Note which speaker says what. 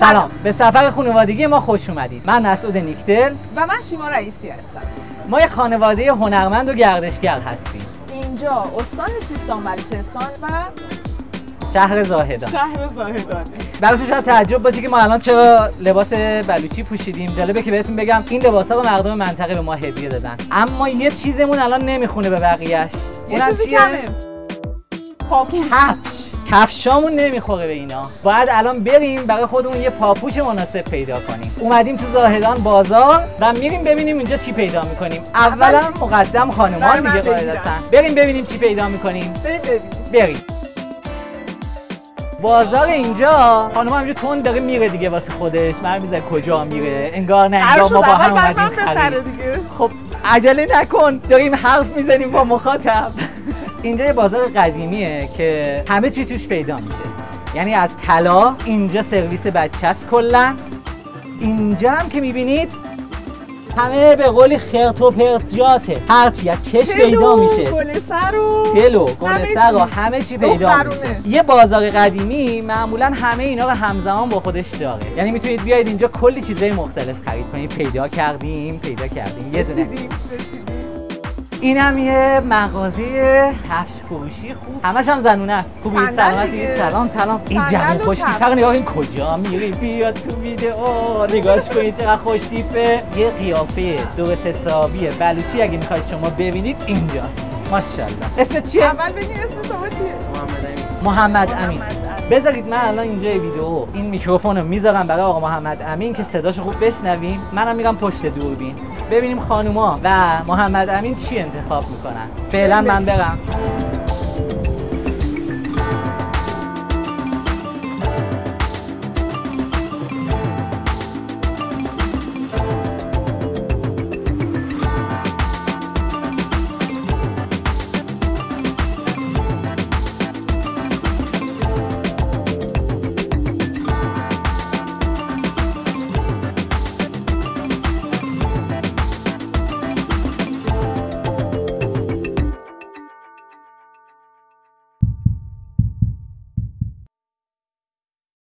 Speaker 1: سلام، به سفر خانوادگی ما خوش اومدید. من مسعود نیکدل
Speaker 2: و من شیما رئیسی هستم.
Speaker 1: ما یک خانواده هنرمند و گردشگر هستیم.
Speaker 2: اینجا استان سیستان بلوچستان و
Speaker 1: شهر زاهدان. براتون شاید تعجب باشه که ما الان چرا لباس بلوچی پوشیدیم. جالبه که بهتون بگم این لباسا رو مردم منطقه به ما هدیه دادن. اما یه چیزمون الان نمیخونه به بقیه‌اش.
Speaker 2: اونم چیه؟ پاپوش.
Speaker 1: کفشامون نمیخوره به اینا. باید الان بریم برای خودمون یه پاپوش مناسب پیدا کنیم. اومدیم تو زاهدان بازار و میریم ببینیم اینجا چی پیدا میکنیم. اولا مقدم خانومان دیگه قاعدتاً. بریم ببینیم چی پیدا میکنیم. بریم. بازار اینجا خانم همینجا تون داره میره دیگه واسه خودش. من میذاره کجا میره انگار نه انگار ما با هم اومدیم خرید. خب عجله نکن، داریم حرف میزنیم با مخاطب. اینجا یه بازار قدیمیه که همه چی توش پیدا میشه. یعنی از طلا، اینجا سرویس بچه است کلا. اینجا هم که میبینید همه به قولی خرت و پرتجاته. هرچی از کش پیدا میشه. تلو، گلسر و همه چی پیدا میشه. یه بازار قدیمی معمولا همه اینا رو همزمان با خودش داره. یعنی میتونید بیاید اینجا کلی چیزای مختلف خرید کنید. پیدا کردیم یه دونه. این هم یه مغازه کفش فروشی خوب. همش هم زنونه است. خوبید سلامتی؟ سلام. این جمع خوش تیپه نگاه این کجا میری؟ بیا تو ویدئو نگاش کنید چقدر خوش تیپه. یه قیافه درست حسابی بلوچی اگه میخواید شما ببینید اینجاست. ماشاءالله. اسمت چیه؟
Speaker 2: اول بگین اسم شما چیه؟
Speaker 1: محمد امین. بذارید من الان اینجا ویدیو این میکروفون رو میذارم برای آقا محمد امین که صداشو خوب بشنویم. منم میرم پشت دوربین ببینیم خانوما و محمد امین چی انتخاب میکنن. فعلا من برم.